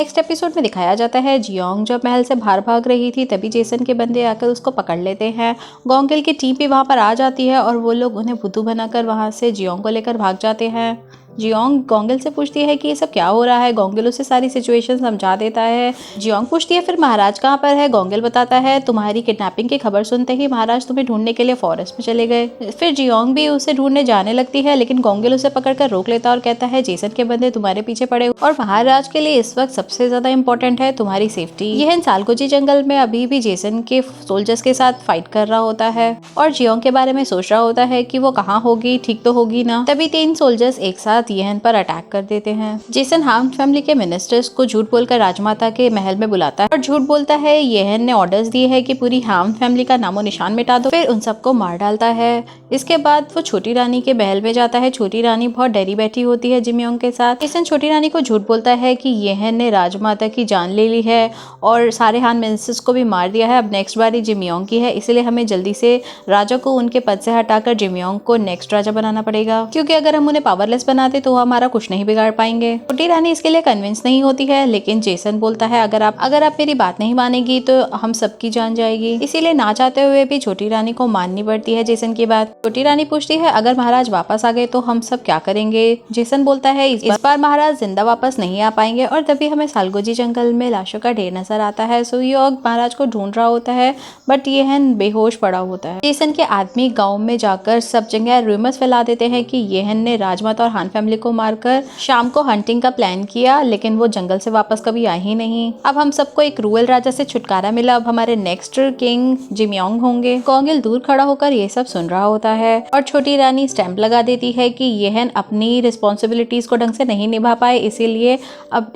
Next episode में दिखाया जाता है जियोंग जब महल से बाहर भाग रही थी तभी जेसन के बंदे आकर उसको पकड़ लेते हैं। गोंगिल की टीम भी वहां पर आ जाती है और वो लोग उन्हें बुद्धू बनाकर वहां से जियोंग को लेकर भाग जाते हैं। जियोंग गोंगिल से पूछती है कि ये सब क्या हो रहा है। गोंगिल उसे सारी सिचुएशन समझा देता है। जियोंग पूछती है फिर महाराज कहाँ पर है। गोंगिल बताता है तुम्हारी किडनैपिंग की खबर सुनते ही महाराज तुम्हें ढूंढने के लिए फॉरेस्ट में चले गए। फिर जियोंग भी उसे ढूंढने जाने लगती है लेकिन गोंगिल उसे पकड़कर रोक लेता है और कहता है जेसन के बंदे तुम्हारे पीछे पड़े और महाराज के लिए इस वक्त सबसे ज्यादा इंपॉर्टेंट है तुम्हारी सेफ्टी। यह सालकोजी जंगल में अभी भी जेसन के सोल्जर्स के साथ फाइट कर रहा होता है और जियोंग के बारे में सोच रहा होता है कि वो कहाँ होगी, ठीक तो होगी ना। तभी 3 सोल्जर्स एक साथ येहन पर अटैक कर देते हैं। जेसन हाम फैमिली के मिनिस्टर्स को झूठ बोलकर राजमाता के महल में बुलाता है और झूठ बोलता है येहन ने ऑर्डर्स दिए हैं कि पूरी हाम फैमिली का नामो निशान मिटा दो। फिर उन सबको मार डालता है। इसके बाद वो छोटी रानी के महल में जाता है। छोटी रानी बहुत डरी बैठी होती है जिम्योंग के साथ। जेसन छोटी रानी को झूठ बोलता है कि येहन ने राजमाता की जान ले ली है और सारे हान मिनिस्टर्स को भी मार दिया है। अब नेक्स्ट बारी जिम्योंग की है, इसलिए हमें जल्दी से राजा को उनके पद से हटाकर जिम्योंग को नेक्स्ट राजा बनाना पड़ेगा, क्योंकि अगर हम उन्हें पावरलेस बनाते तो हमारा कुछ नहीं बिगाड़ पाएंगे। छोटी रानी इसके लिए कन्विंस नहीं होती है लेकिन जेसन बोलता है अगर आप मेरी बात नहीं मानेगी तो हम सबकी जान जाएगी। इसीलिए ना चाहते हुए भी छोटी रानी को माननी पड़ती है जेसन की बात। छोटी रानी पूछती है अगर महाराज वापस आ गए तो हम सब क्या करेंगे। जेसन बोलता है इस बार महाराज जिंदा वापस नहीं आ पाएंगे और तभी हमें सालगोजी जंगल में लाशों का ढेर नजर आता है। सुयोग महाराज को ढूंढ रहा होता है बट येहन बेहोश पड़ा होता है। जेसन के आदमी गाँव में जाकर सब जगह रूमर्स फैला देते हैं कि येहन ने राजमाता और हान फैमिली को मारकर शाम को हंटिंग का प्लान किया लेकिन वो जंगल से वापस कभी आए ही नहीं। अब हम सबको एक क्रूअल राजा से छुटकारा मिला। अब हमारे नेक्स्ट किंग जिम्योंग होंगे। गोंगिल दूर खड़ा होकर ये सब सुन रहा होता है और छोटी रानी स्टैंप लगा देती है कि येहन अपनी रिस्पॉन्सिबिलिटीज को ढंग से नहीं निभा पाए, इसीलिए अब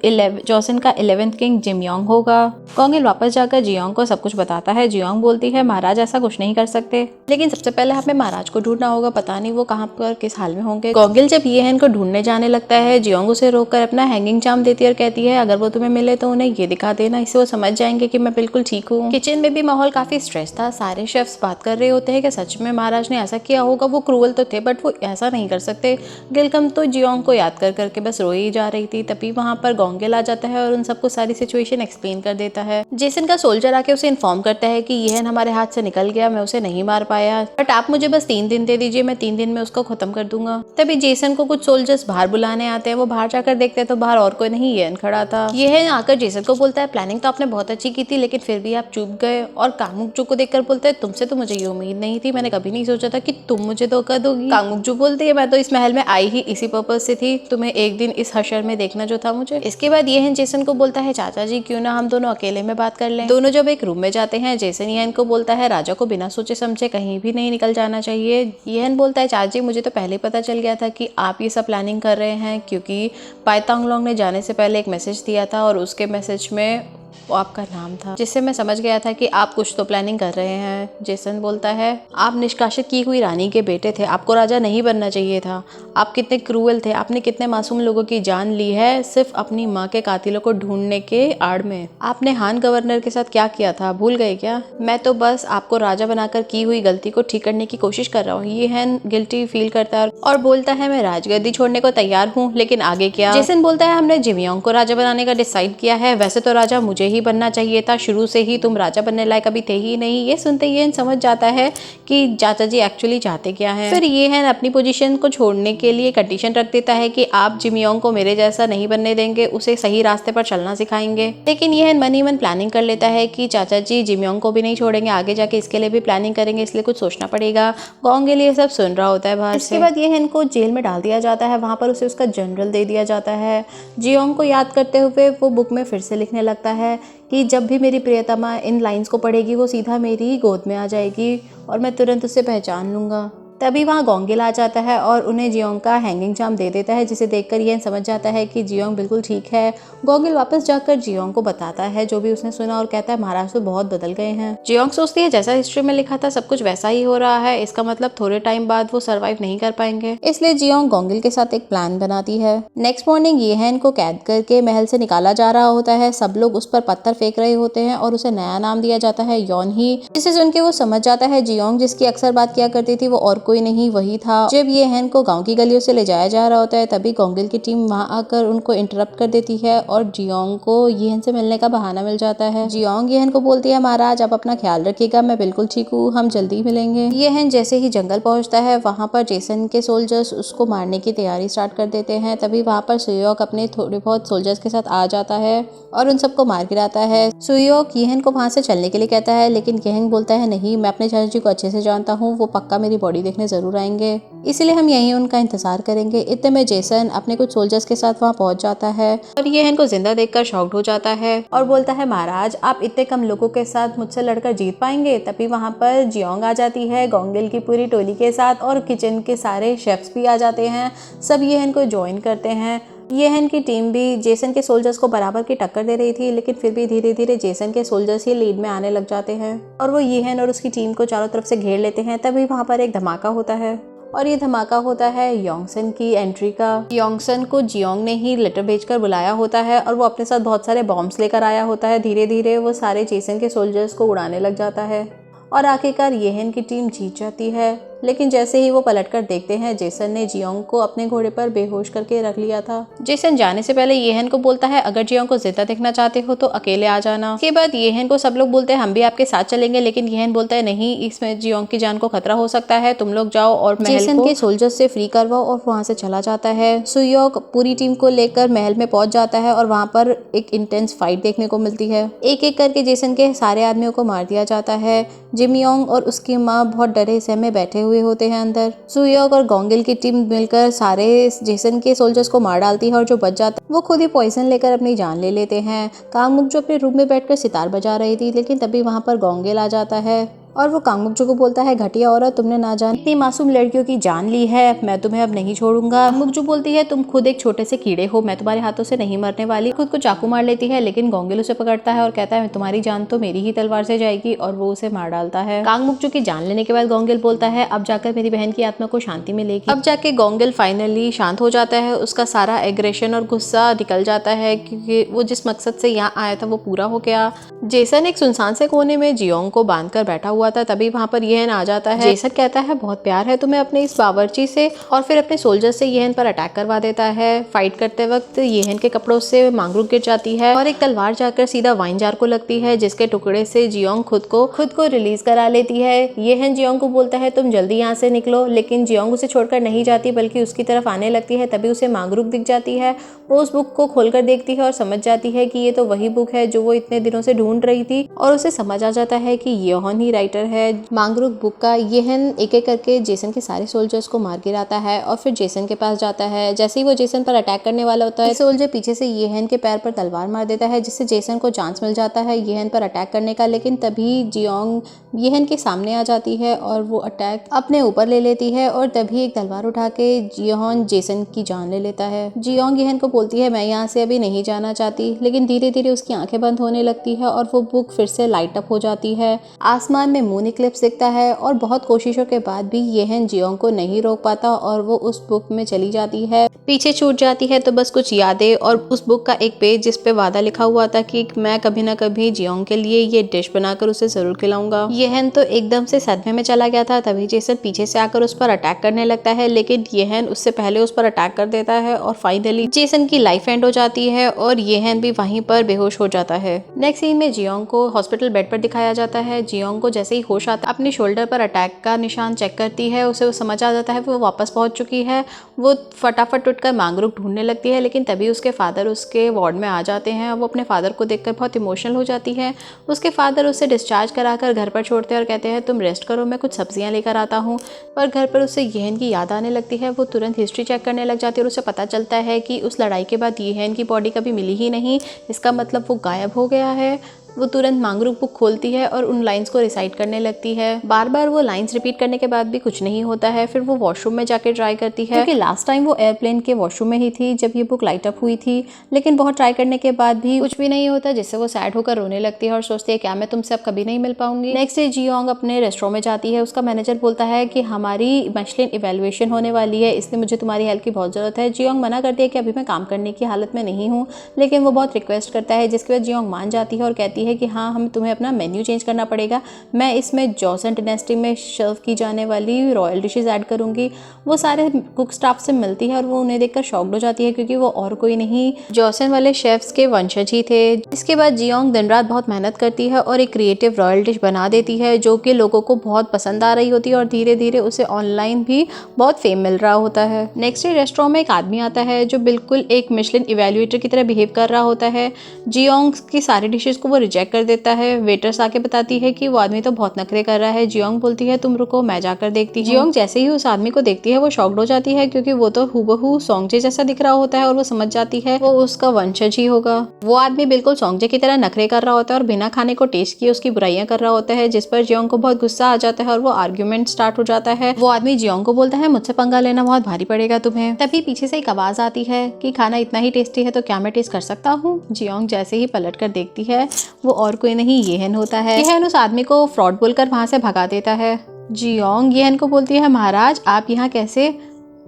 जोसन का 11th किंग जिम्योंग होगा। गोंगिल वापस जाकर जियोंग को सब कुछ बताता है। जियोंग बोलती है महाराज ऐसा कुछ नहीं कर सकते, लेकिन सबसे पहले हमें महाराज को ढूंढना होगा। पता नहीं वो कहाँ पर किस हाल में होंगे। गोंगिल जब येहन को ढूंढने जाने लगता है जियोंग उसे रोककर अपना हैंगिंग चार्म देती है और कहती है अगर वो तुम्हें मिले तो उन्हें ये दिखा देना, इससे वो समझ जाएंगे कि मैं बिल्कुल ठीक हूँ। किचन में भी माहौल काफी स्ट्रेस था। सारे शेफ्स बात कर रहे होते हैं कि सच में महाराज ने ऐसा किया होगा। वो क्रूअल तो थे बट वो ऐसा नहीं कर सकते। गिलकम तो जियोंग को याद कर करके बस रोई ही जा रही थी। तभी वहां पर गोंगिल आ जाता है और उन सबको सारी सिचुएशन एक्सप्लेन कर देता है। जेसन का सोल्जर आके उसे इन्फॉर्म करता है कि येहन हमारे हाथ से निकल गया, मैं उसे नहीं मार पाया, बट आप मुझे बस 3 दिन दे दीजिए, मैं 3 दिन में उसको खत्म कर दूंगा। तभी जेसन को कुछ सोल्जर्स बाहर बुलाने आते हैं। वो बाहर जाकर देखते हैं तो बाहर और कोई नहीं येहन खड़ा था। येहन आकर जेसन को बोलता है प्लानिंग तो आपने बहुत अच्छी की थी लेकिन फिर भी आप चुप गए, और कांगमुकजू को देखकर बोलता है तुमसे तो मुझे ये उम्मीद नहीं थी, मैंने कभी नहीं सोचा था कि तुम मुझे धोखा दोगी। कांगमुकजू बोलती है मैं तो इस महल में आई ही इसी पर्पज से थी, तुम्हें एक दिन इस हशर में देखना जो था मुझे। इसके बाद येहन जेसन को बोलता है चाचा जी क्यों ना हम दोनों अकेले में बात कर लें। दोनों जब एक रूम में जाते हैं जेसन येहन को बोलता है राजा को बिना सोचे समझे कहीं भी नहीं निकल जाना चाहिए। येहन बोलता है चाचा जी मुझे तो पहले पता चल गया था कि आप ये सब प्लानिंग कर रहे हैं, क्योंकि पाइतांगलोंग ने जाने से पहले एक मैसेज दिया था और उसके मैसेज में वो आपका नाम था, जिससे मैं समझ गया था कि आप कुछ तो प्लानिंग कर रहे हैं। जेसन बोलता है आप निष्कासित की हुई रानी के बेटे थे, आपको राजा नहीं बनना चाहिए था। आप कितने क्रूअल थे, आपने कितने मासूम लोगों की जान ली है सिर्फ अपनी माँ के कातिलों को ढूंढने के आड़ में। आपने हान गवर्नर के साथ क्या किया था भूल गए क्या। मैं तो बस आपको राजा बनाकर की हुई गलती को ठीक करने की कोशिश कर रहा हूँ। येहन गिल्टी फील करता है और बोलता है मैं राजगद्दी छोड़ने को तैयार हूँ, लेकिन आगे क्या। जेसन बोलता है हमने जिम्योंग को राजा बनाने का डिसाइड किया है, वैसे तो राजा मुझे ही बनना चाहिए था, शुरू से ही तुम राजा बनने लायक अभी थे ही नहीं। ये सुनते येहन समझ जाता है कि चाचा जी एक्चुअली चाहते क्या है। फिर येहन अपनी पोजीशन को छोड़ने के लिए कंडीशन रख देता है कि आप जिम्योंग को मेरे जैसा नहीं बनने देंगे, उसे सही रास्ते पर चलना सिखाएंगे। लेकिन येहन मन ही मन प्लानिंग कर लेता है कि चाचा जी जिम्योंग को भी नहीं छोड़ेंगे, आगे जाके इसके लिए भी प्लानिंग करेंगे, इसलिए कुछ सोचना पड़ेगा। गोंगिल ये सब सुन रहा होता है बाहर से। इसके बाद येहन को जेल में डाल दिया जाता है। वहां पर उसे उसका जनरल दे दिया जाता है। जियोंग को याद करते हुए वो बुक में फिर से लिखने लगता है कि जब भी मेरी प्रियतमा इन लाइंस को पढ़ेगी वो सीधा मेरी ही गोद में आ जाएगी और मैं तुरंत उसे पहचान लूँगा। तभी वहाँ गोंगिल आ जाता है और उन्हें जियोंग का हैंगिंग चार्म दे देता है, जिसे देखकर ये समझ जाता है कि जियोंग बिल्कुल ठीक है। गोंगिल वापस जाकर जियोंग को बताता है जो भी उसने सुना और कहता है महाराज तो बहुत बदल गए हैं। जियोंग सोचती है जैसा हिस्ट्री में लिखा था सब कुछ वैसा ही हो रहा है, इसका मतलब थोड़े टाइम बाद वो सर्वाइव नहीं कर पाएंगे। इसलिए जियोंग गोंगिल के साथ एक प्लान बनाती है। नेक्स्ट मॉर्निंग येहन को कैद करके महल से निकाला जा रहा होता है। सब लोग उस पर पत्थर फेंक रहे होते हैं और उसे नया नाम दिया जाता है यॉनही, जिसे सुन के वो समझ जाता है जियोंग जिसकी अक्सर बात किया करती थी वो और कोई नहीं वही था। जब येहन को गांव की गलियों से ले जाया जा रहा होता है तभी गोंगल की टीम वहां आकर उनको इंटरप्ट कर देती है और जियोंग को येहन से मिलने का बहाना मिल जाता है। जियोंग येहन को बोलती है महाराज आप अपना ख्याल रखिएगा, मैं बिल्कुल ठीक हूँ, हम जल्दी मिलेंगे। येहन जैसे ही जंगल पहुंचता है वहां पर जेसन के सोल्जर्स उसको मारने की तैयारी स्टार्ट कर देते हैं। तभी वहां पर सुयोक अपने थोड़े बहुत सोल्जर्स के साथ आ जाता है और उन सबको मार गिराता है। सुयोक येहन को वहां से चलने के लिए कहता है लेकिन येहन बोलता है नहीं, मैं अपने चाचा जी को अच्छे से जानता हूँ, वो पक्का मेरी बॉडी देखने जरूर आएंगे, इसलिए हम यहीं उनका इंतजार करेंगे। इतने में जेसन अपने कुछ सोल्जर्स के साथ वहां पहुंच जाता है और येहन को जिंदा देखकर शॉक्ड हो जाता है और बोलता है महाराज आप इतने कम लोगों के साथ मुझसे लड़कर जीत पाएंगे। तभी वहां पर जियोंग आ जाती है गोंगल की पूरी टोली के साथ और किचन के सारे शेफ्स भी आ जाते हैं। सब येहन को ज्वाइन करते हैं। येहन की टीम भी जेसन के सोल्जर्स को बराबर की टक्कर दे रही थी लेकिन फिर भी धीरे धीरे जेसन के सोल्जर्स ही लीड में आने लग जाते हैं और वो येहन और उसकी टीम को चारों तरफ से घेर लेते हैं। तभी वहां पर एक धमाका होता है और ये धमाका होता है योंगसन की एंट्री का। योंगसन को जियोंग ने ही लेटर भेजकर बुलाया होता है और वो अपने साथ बहुत सारे बॉम्ब्स लेकर आया होता है। धीरे धीरे वो सारे जेसन के सोल्जर्स को उड़ाने लग जाता है और आखिरकार येहन की टीम जीत जाती है। लेकिन जैसे ही वो पलटकर देखते हैं जेसन ने जियोंग को अपने घोड़े पर बेहोश करके रख लिया था। जेसन जाने से पहले येहन को बोलता है अगर जियोंग को जिंदा देखना चाहते हो तो अकेले आ जाना। इसके बाद येहन को सब लोग बोलते हैं हम भी आपके साथ चलेंगे लेकिन येहन बोलता है नहीं, इसमें जियोंग की जान को खतरा हो सकता है, तुम लोग जाओ और जेसन के सोल्जर्स से फ्री करवाओ और वहां से चला जाता है। सुयोक पूरी टीम को लेकर महल में पहुंच जाता है और वहां पर एक इंटेंस फाइट देखने को मिलती है। एक एक करके जेसन के सारे आदमियों को मार दिया जाता है। जिमयोंग और उसकी माँ बहुत डरे सहमे बैठे हुए होते हैं अंदर। सुयोक और गोंगल की टीम मिलकर सारे जेसन के सोल्जर्स को मार डालती है और जो बच जाता है वो खुद ही पॉइजन लेकर अपनी जान ले लेते हैं। कांगमुक जो अपने रूम में बैठकर सितार बजा रही थी लेकिन तभी वहां पर गोंगल आ जाता है और वो कांगमुकजो को बोलता है घटिया औरत, तुमने ना जाने इतनी मासूम लड़कियों की जान ली है, मैं तुम्हें अब नहीं छोड़ूंगा। कांगमुकजो बोलती है तुम खुद एक छोटे से कीड़े हो, मैं तुम्हारे हाथों से नहीं मरने वाली। खुद को चाकू मार लेती है लेकिन गोंगल उसे पकड़ता है और कहता है तुम्हारी जान तो मेरी ही तलवार से जाएगी और वो उसे मार डालता है। कांगमुकजो की जान लेने के बाद गोंगल बोलता है अब जाकर मेरी बहन की आत्मा को शांति मिलेगी। अब जाके गोंगल फाइनली शांत हो जाता है, उसका सारा एग्रेशन और गुस्सा निकल जाता है क्योंकि वो जिस मकसद से यहाँ आया था वो पूरा हो गया। जेसन एक सुनसान से कोने में जियोंग को बांध कर बैठा हुआ था। तभी वहां पर येहन आ जाता है। जेसन कहता है बहुत प्यार है तुम्हें अपने इस बावर्ची से और फिर अपने सोल्जर से येहन पर अटैक करवा देता है। फाइट करते वक्त येहन के कपड़ों से मांगरूक गिर जाती है और एक तलवार जाकर सीधा वाइन जार को लगती है जिसके टुकड़े से जियोंग खुद को रिलीज करा लेती है। येहन जियोंग को बोलता है तुम जल्दी यहाँ से निकलो लेकिन जियोंग उसे छोड़कर नहीं जाती बल्कि उसकी तरफ आने लगती है। तभी उसे मांगरूक दिख जाती है। वो उस बुक को खोलकर देखती है और समझ जाती है कि ये तो वही बुक है जो वो इतने दिनों से ढूंढ रही थी और उसे समझ आ जाता है कि येहन ही राइटर है मांगरूक बुक का। येहन एक एक करके जेसन के सारे सोल्जर्स को मार गिराता है और फिर जेसन के पास जाता है। जैसे ही वो जेसन पर अटैक करने वाला होता है सोल्जर पीछे से येहन के पैर पर तलवार मार देता है जिससे जेसन को चांस मिल जाता है येहन पर अटैक करने का। लेकिन तभी जियोंग येहन के सामने आ जाती है और वो अटैक अपने ऊपर ले लेती है और तभी एक तलवार उठा के जियोंग जेसन की जान ले लेता है। जियोंग येहन को बोलती है मैं यहाँ से अभी नहीं जाना चाहती लेकिन धीरे धीरे उसकी आंखें बंद होने लगती है और वो बुक फिर से लाइट अप हो जाती है। आसमान में मून इक्लिप्स दिखता है और बहुत कोशिशों के बाद भी येहन जियोंग को नहीं रोक पाता और वो उस बुक में चली जाती है। पीछे छूट जाती है तो बस कुछ यादें और उस बुक का एक पेज जिस पे वादा लिखा हुआ था कि मैं कभी ना कभी जियोंग के लिए ये डिश बनाकर उसे जरूर खिलाऊंगा। येहन तो एकदम से सदमे में चला गया था। तभी जेसन पीछे से आकर उस पर अटैक करने लगता है लेकिन येहन उससे पहले उस पर अटैक कर देता है और फाइनली जेसन की लाइफ एंड हो जाती है और येहन भी वहीं पर बेहोश हो जाता है। नेक्स्ट सीन में जियोंग को हॉस्पिटल बेड पर दिखाया जाता है। जियोंग को जैसे ही होश आता है अपने शोल्डर पर अटैक का निशान चेक करती है, उसे वो समझ आ जाता है वो वापस पहुंच चुकी है। वो फटाफट उठकर मांगरूक ढूंढने लगती है लेकिन तभी उसके फादर उसके वार्ड में आ जाते हैं। वो अपने फादर को देखकर बहुत इमोशनल हो जाती है। उसके फादर उसे डिस्चार्ज कराकर घर पर छोड़ते हैं और कहते हैं तुम रेस्ट करो, मैं कुछ सब्जियां लेकर आता हूँ। पर घर पर उसे येहन की याद आने लगती है। वो तुरंत हिस्ट्री चेक करने लग जाती है और उसे पता चलता है कि उस लड़ाई के बाद येहन की बॉडी कभी मिली ही नहीं, इसका मतलब वो गायब हो गया है। वो तुरंत मांगरूक बुक खोलती है और उन लाइंस को रिसाइट करने लगती है। बार बार वो लाइंस रिपीट करने के बाद भी कुछ नहीं होता है। फिर वो वॉशरूम में जाके ट्राई करती है क्योंकि लास्ट टाइम वो एयरप्लेन के वॉशरूम में ही थी जब ये बुक लाइट अप हुई थी। लेकिन बहुत ट्राई करने के बाद भी कुछ भी नहीं होता जिससे वो सैड होकर रोने लगती है और सोचती है क्या मैं तुमसे अब कभी नहीं मिल पाऊंगी। नेक्स्ट डे जियोंग अपने रेस्टोरेंट में जाती है। उसका मैनेजर बोलता है कि हमारी मिशेलिन इवैल्यूएशन होने वाली है इसलिए मुझे तुम्हारी हेल्प की बहुत जरूरत है। जियोंग मना करती है कि अभी मैं काम करने की हालत में नहीं हूँ लेकिन वो बहुत रिक्वेस्ट करता है जिसके बाद जियोंग मान जाती है और कहती है कि हाँ हम तुम्हें अपना मेन्यू चेंज करना पड़ेगा, मैं इसमें जॉसन डायनेस्टी में सर्व की जाने वाली रॉयल डिशेज ऐड करूँगी। वो सारे कुक स्टाफ से मिलती है और वो उन्हें देखकर शॉक्ड हो जाती है क्योंकि वो और कोई नहीं जॉसन वाले शेफ्स के वंशज ही थे। इसके बाद जियोंग दिन रात बहुत मेहनत करती है और एक क्रिएटिव रॉयल डिश बना देती है जो कि लोगों को बहुत पसंद आ रही होती है और धीरे धीरे उसे ऑनलाइन भी बहुत फेम मिल रहा होता है। नेक्स्ट डे रेस्टोरेंट में एक आदमी आता है जो बिल्कुल एक मिशलिन इवेल्युएटर की तरह बिहेव कर रहा होता है। जियोंग की सारी डिशेस को वो रिजेक्ट कर देता है। वेटर्स आके बताती है कि वो आदमी तो बहुत नखरे कर रहा है। जियोंग बोलती है तुम रुको, मैं जाकर देखती हूँ। जियोंग जैसे ही उस आदमी को देखती है वो शॉक्ड हो जाती है क्योंकि वो तो हूबहू सोंगजे जैसा दिख रहा होता है और वो समझ जाती है वो उसका वंशज ही होगा। वो आदमी बिल्कुल सोंगजे की तरह नखरे कर रहा होता है और बिना खाने को टेस्ट किए उसकी बुराइयां कर रहा होता है, जिस पर जियोंग को बहुत गुस्सा आ जाता है और वो आर्ग्यूमेंट स्टार्ट हो जाता है। वो आदमी जियोंग को बोलता है मुझसे पंगा लेना बहुत भारी पड़ेगा तुम्हें। तभी पीछे से एक आवाज आती है कि खाना इतना ही टेस्टी है तो क्या मैं टेस्ट कर सकता हूँ। जियोंग जैसे ही पलट कर देखती है वो और कोई नहीं येहन होता है। येहन उस आदमी को फ्रॉड बोलकर वहां से भगा देता है। जियोंग येहन को बोलती है महाराज आप यहाँ कैसे।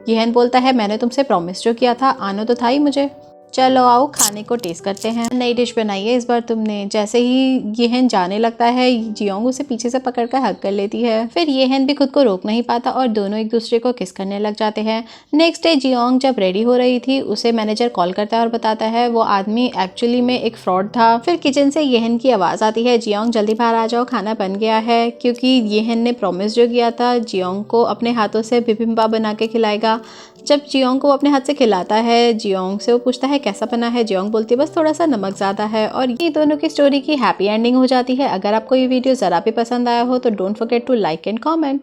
येहन बोलता है मैंने तुमसे प्रॉमिस जो किया था आना तो था ही मुझे, चलो आओ खाने को टेस्ट करते हैं। नई डिश बनाई है इस बार तुमने। जैसे ही येहन जाने लगता है जियोंग उसे पीछे से पकड़कर हग कर लेती है। फिर येहन भी खुद को रोक नहीं पाता और दोनों एक दूसरे को किस करने लग जाते हैं। नेक्स्ट डे जियोंग जब रेडी हो रही थी उसे मैनेजर कॉल करता है और बताता है वो आदमी एक्चुअली में एक फ्रॉड था। फिर किचन से येहन की आवाज आती है जियोंग जल्दी बाहर आ जाओ खाना बन गया है, क्योंकि येहन ने प्रॉमिस जो किया था जियोंग को अपने हाथों से बिबिम्बाप बना के खिलाएगा। जब जियोंग को अपने हाथ से खिलाता है जियोंग से वो पूछता है कैसा बना है। जियोंग बोलती है बस थोड़ा सा नमक ज़्यादा है। और ये दोनों की स्टोरी की हैप्पी एंडिंग हो जाती है। अगर आपको ये वीडियो ज़रा भी पसंद आया हो तो don't forget to like and comment.